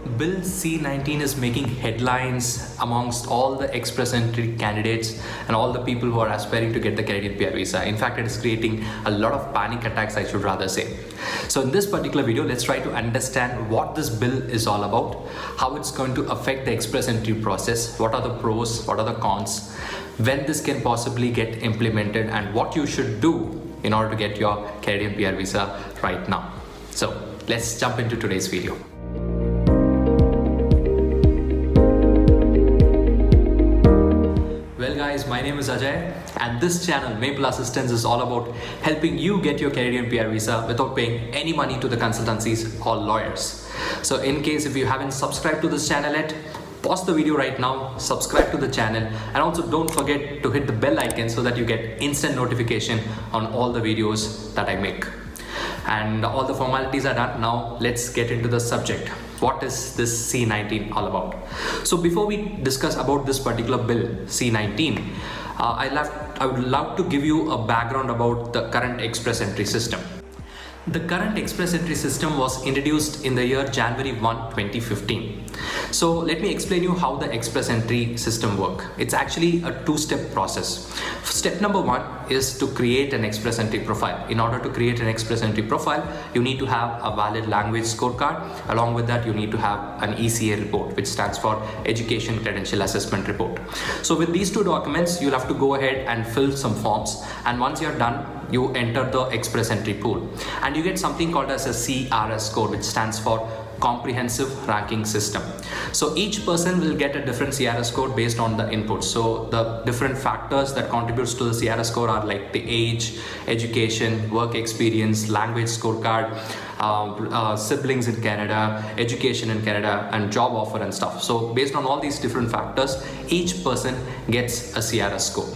Bill C19 is making headlines amongst all the express entry candidates and all the people who are aspiring to get the Canadian PR visa. In fact, it is creating a lot of panic attacks, I should rather say. So in this particular video, let's try to understand what this bill is all about, how it's going to affect the express entry process, what are the pros, what are the cons, when this can possibly get implemented, and what you should do in order to get your Canadian PR visa right now. So let's jump into today's video. Well guys, my name is Ajay and this channel Maple Assistance is all about helping you get your Canadian PR visa without paying any money to the consultancies or lawyers. So in case if you haven't subscribed to this channel yet, pause the video right now, subscribe to the channel, and also don't forget to hit the bell icon so that you get instant notification on all the videos that I make. And all the formalities are done. Now let's get into the subject. What is this C19 all about? So before we discuss about this particular bill C19, I would love to give you a background about the current express entry system. The current express entry system was introduced in the year January 1, 2015. So let me explain you how the express entry system works. It's actually a two-step process. Step number one is to create an express entry profile. In order to create an express entry profile, you need to have a valid language scorecard. Along with that, you need to have an ECA report, which stands for Education Credential Assessment Report. So with these two documents, you'll have to go ahead and fill some forms. And once you're done, you enter the express entry pool and you get something called as a CRS score, which stands for Comprehensive Ranking System. So each person will get a different CRS score based on the input. So the different factors that contributes to the CRS score are like the age, education, work experience, language scorecard, siblings in Canada, education in Canada, and job offer and stuff. So based on all these different factors, each person gets a CRS score.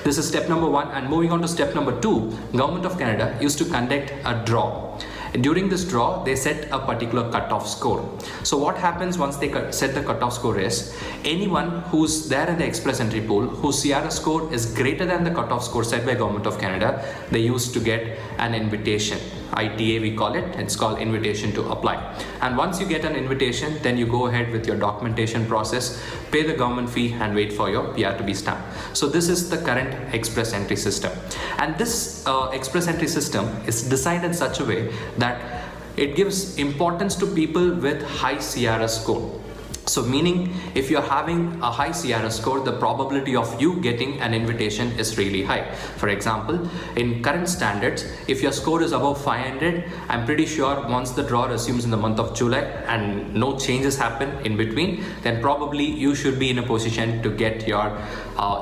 This is step number one. And moving on to step number two, Government of Canada used to conduct a draw. During this draw, they set a particular cutoff score. So what happens once they set the cutoff score is, anyone who's there in the express entry pool whose CRS score is greater than the cutoff score set by Government of Canada, they used to get an invitation. ITA we call it. It's called invitation to apply. And once you get an invitation, then you go ahead with your documentation process, pay the government fee, and wait for your PR to be stamped. So this is the current express entry system. And this express entry system is designed in such a way that it gives importance to people with high CRS score. So meaning, if you're having a high CRS score, the probability of you getting an invitation is really high. For example, in current standards, if your score is above 500, I'm pretty sure once the draw resumes in the month of July and no changes happen in between, then probably you should be in a position to get your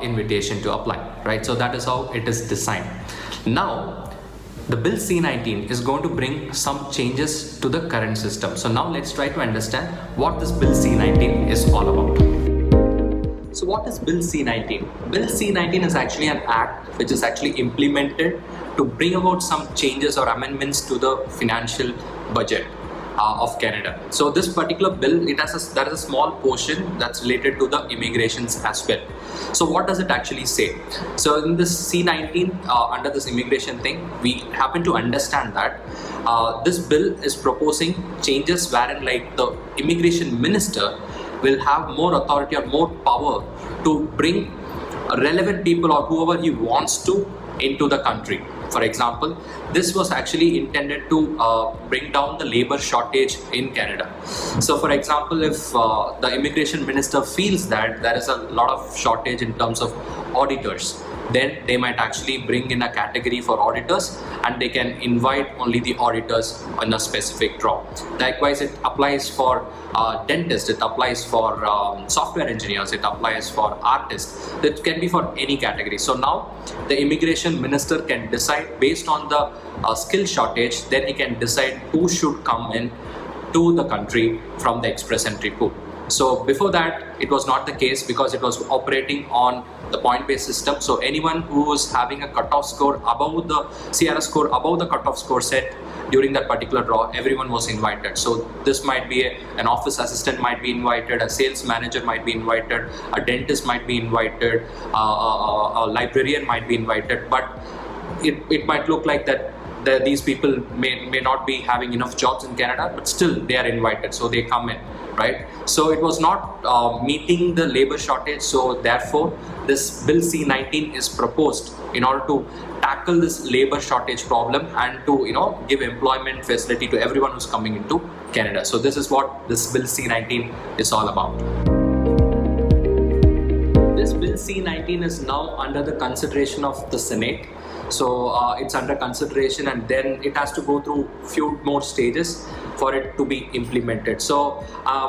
invitation to apply, right? So that is how it is designed. Now, the Bill C19 is going to bring some changes to the current system. So now let's try to understand what this Bill C19 is all about. So what is Bill C19? Bill C19 is actually an act which is actually implemented to bring about some changes or amendments to the financial budget of Canada. So this particular bill, there is a small portion that's related to the immigrations as well. So what does it actually say? So in this C19, under this immigration thing, we happen to understand that this bill is proposing changes wherein like the immigration minister will have more authority or more power to bring relevant people or whoever he wants to into the country. For example, this was actually intended to bring down the labor shortage in Canada. So for example, if the immigration minister feels that there is a lot of shortage in terms of auditors, then they might actually bring in a category for auditors and they can invite only the auditors on a specific draw. Likewise, it applies for dentists, it applies for software engineers, it applies for artists. It can be for any category. So now the immigration minister can decide based on the skill shortage, then he can decide who should come in to the country from the express entry pool. So before that, it was not the case because it was operating on the point-based system. So anyone who was having a cutoff score above the CRS score, above the cutoff score set during that particular draw, everyone was invited. So this might be an office assistant might be invited, a sales manager might be invited, a dentist might be invited, a librarian might be invited, but it might look like that these people may not be having enough jobs in Canada, but still they are invited, so they come in, right? So it was not meeting the labor shortage, so therefore this Bill C19 is proposed in order to tackle this labor shortage problem and to give employment facility to everyone who's coming into Canada. So this is what this Bill C19 is all about. This Bill C19 is now under the consideration of the Senate. So it's under consideration, and then it has to go through few more stages for it to be implemented. So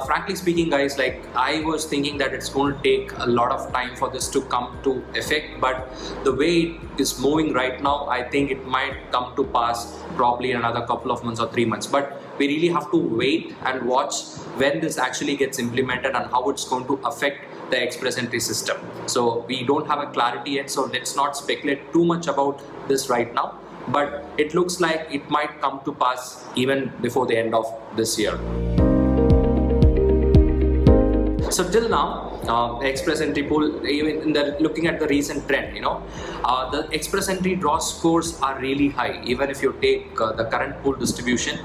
frankly speaking, guys, like I was thinking that it's going to take a lot of time for this to come to effect, but the way it is moving right now, I think it might come to pass probably in another couple of months or 3 months. But we really have to wait and watch when this actually gets implemented and how it's going to affect the express entry system. So we don't have a clarity yet, so let's not speculate too much about this right now, but it looks like it might come to pass even before the end of this year. So till now, express entry pool, even looking at the recent trend, the express entry draw scores are really high. Even if you take the current pool distribution,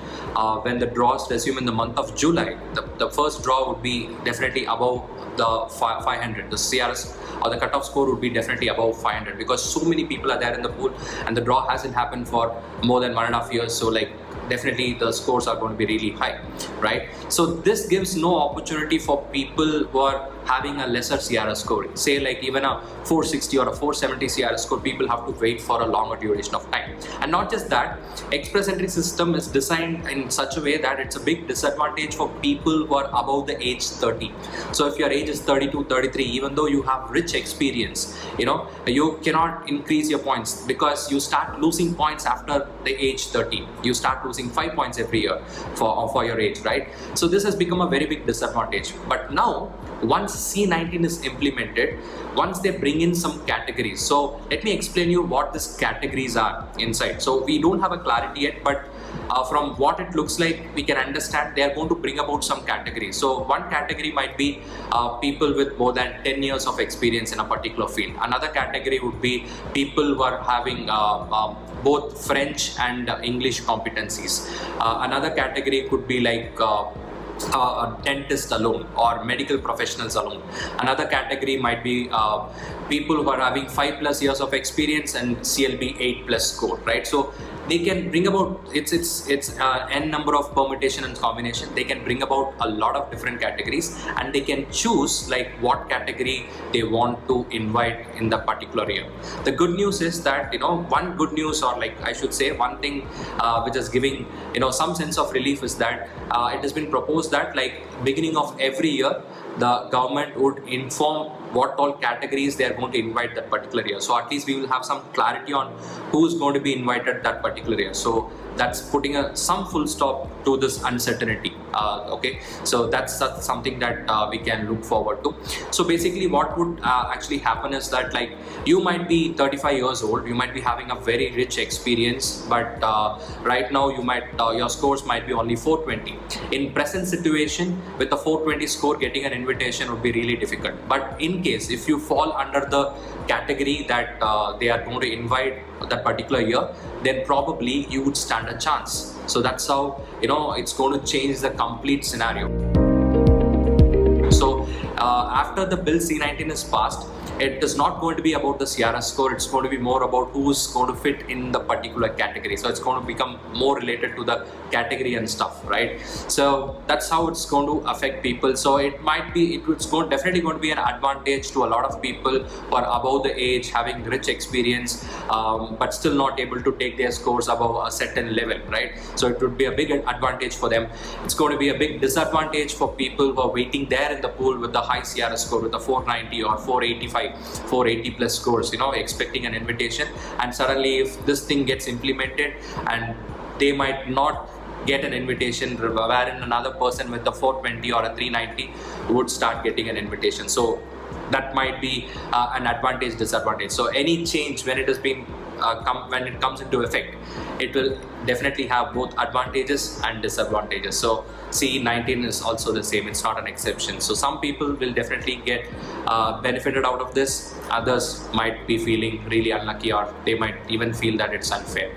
when the draws resume in the month of July, the first draw would be definitely above the 500. The CRS or the cutoff score would be definitely above 500 because so many people are there in the pool, and the draw hasn't happened for more than 1.5 years. So like definitely the scores are going to be really high, right? So this gives no opportunity for people who are having a lesser CRS score, say like even a 460 or a 470 CRS score. People have to wait for a longer duration of time. And not just that, express entry system is designed in such a way that it's a big disadvantage for people who are above the age 30. So if your age is 32, 33, even though you have rich experience, you cannot increase your points because you start losing points after the age 30. You start losing 5 points every year for your age, right? So this has become a very big disadvantage. But now, once C19 is implemented, once they bring in some categories. So let me explain you what these categories are inside. So we don't have a clarity yet, but from what it looks like, we can understand they are going to bring about some categories. So one category might be people with more than 10 years of experience in a particular field. Another category would be people who are having both French and English competencies. Another category could be like a dentist alone or medical professionals alone. Another category might be people who are having 5+ years of experience and CLB 8+ score, right? So they can bring about it's n number of permutation and combination. They can bring about a lot of different categories, and they can choose like what category they want to invite in the particular year. The good news is that one good news, or like I should say one thing which is giving some sense of relief, is that it has been proposed that like beginning of every year the government would inform what all categories they are going to invite that particular year. So at least we will have some clarity on who's going to be invited that particular year. So that's putting some full stop to this uncertainty. Okay, so that's something that we can look forward to. So basically what would actually happen is that like you might be 35 years old, you might be having a very rich experience, but right now you might your scores might be only 420. In present situation, with a 420 score, getting an invitation would be really difficult. But in case if you fall under the category that they are going to invite that particular year, then probably you would stand a chance. So that's how it's going to change the complete scenario. So after the Bill C19 is passed, it is not going to be about the CRS score. It's going to be more about who's going to fit in the particular category. So it's going to become more related to the category and stuff, right? So that's how it's going to affect people. So it might be, definitely going to be an advantage to a lot of people who are above the age, having rich experience, but still not able to take their scores above a certain level, right? So it would be a big advantage for them. It's going to be a big disadvantage for people who are waiting there in the pool with the high CRS score, with the 490 or 485, 480+ scores, expecting an invitation, and suddenly if this thing gets implemented and they might not get an invitation, wherein another person with a 420 or a 390 would start getting an invitation. So that might be an advantage, disadvantage. So any change when it has been when it comes into effect, it will definitely have both advantages and disadvantages. So C19 is also the same, it's not an exception. So some people will definitely get benefited out of this, others might be feeling really unlucky, or they might even feel that it's unfair.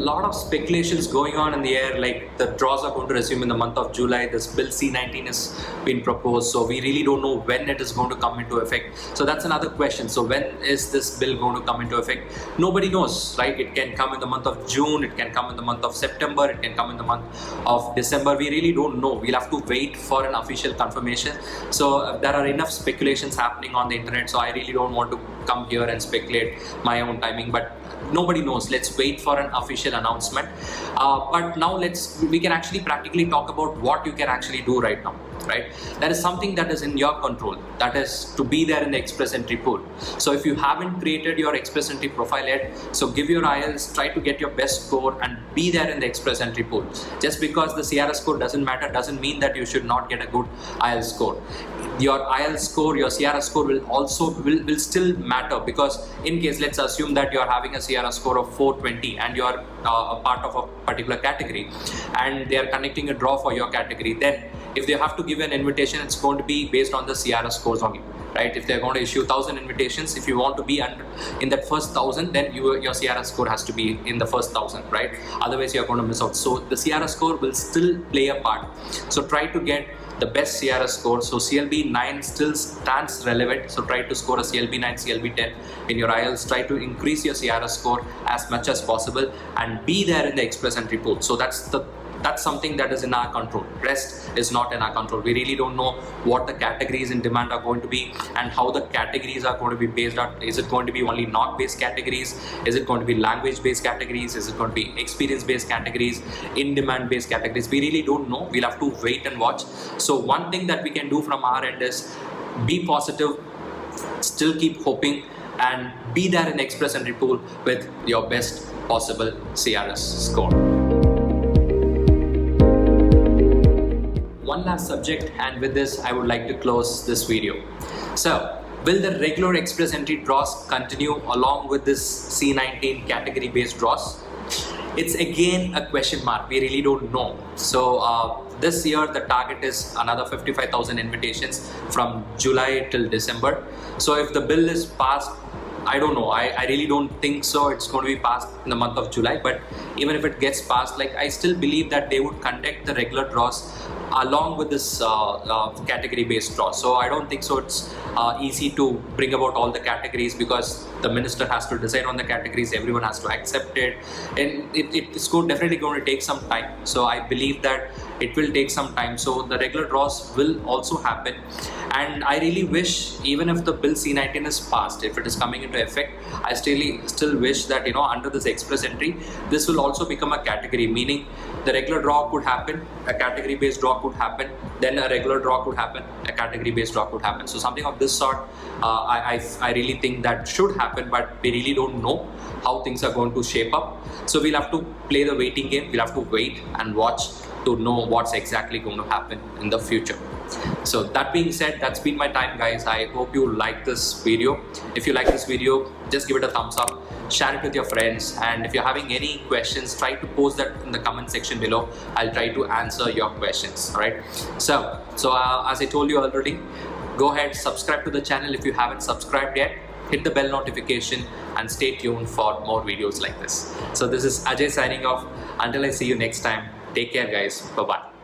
lot of speculations going on in the air, like the draws are going to resume in the month of July. This Bill C19 has been proposed, so we really don't know when it is going to come into effect. So that's another question. So when is this bill going to come into effect? Nobody knows, right? It can come in the month of June, it can come in the month of September, it can come in the month of December. We really don't know. We'll have to wait for an official confirmation. So there are enough speculations happening on the internet, so I really don't want to come here and speculate my own timing, but nobody knows. Let's wait for an official announcement. But now we can actually practically talk about what you can actually do right now, right? There is something that is in your control, that is to be there in the express entry pool. So if you haven't created your express entry profile yet, so give your IELTS, try to get your best score and be there in the express entry pool. Just because the CRS score doesn't matter doesn't mean that you should not get a good IELTS score. Your IELTS score, your CRS score will still matter, because in case, let's assume that you're having a CRS score of 420 and you're a part of a particular category and they are conducting a draw for your category, then if they have to give an invitation, it's going to be based on the CRS scores only, right? If they're going to issue 1,000 invitations, if you want to be in that first 1,000, then your CRS score has to be in the first 1,000, right? Otherwise you're going to miss out. So the CRS score will still play a part. So try to get the best CRS score. So CLB 9 still stands relevant. So try to score a CLB 9, CLB 10 in your IELTS. Try to increase your CRS score as much as possible and be there in the express entry pool. So that's something that is in our control. Rest is not in our control. We really don't know what the categories in demand are going to be and how the categories are going to be based on. Is it going to be only knock based categories? Is it going to be language based categories? Is it going to be experience based categories, in demand based categories? We really don't know. We'll have to wait and watch. So one thing that we can do from our end is be positive, still keep hoping, and be there in the express entry pool with your best possible CRS score. One last subject, and with this I would like to close this video. So will the regular express entry draws continue along with this C19 category based draws? It's again a question mark. We really don't know. So this year the target is another 55,000 invitations from July till December. So if the bill is passed, I don't know. I really don't think so. It's going to be passed in the month of July. But even if it gets passed, like, I still believe that they would conduct the regular draws along with this category-based draw. So I don't think so it's easy to bring about all the categories, because the minister has to decide on the categories, everyone has to accept it, and it's definitely going to take some time. So I believe that it will take some time. So the regular draws will also happen, and I really wish, even if the Bill C19 is passed, if it is coming into effect, I still wish that, under this express entry, this will also become a category, meaning the regular draw could happen, a category based draw could happen, then a regular draw could happen, a category based draw could happen. So something of this sort, I really think that should happen, but we really don't know how things are going to shape up. So we'll have to play the waiting game. We'll have to wait and watch to know what's exactly going to happen in the future. So that being said, that's been my time, guys. I hope you like this video. If you like this video, just give it a thumbs up, share it with your friends, and if you're having any questions, try to post that in the comment section below. I'll try to answer your questions. All right. So as I told you already, go ahead, subscribe to the channel if you haven't subscribed yet. Hit the bell notification and stay tuned for more videos like this. So this is Ajay signing off. Until I see you next time, take care, guys. Bye-bye.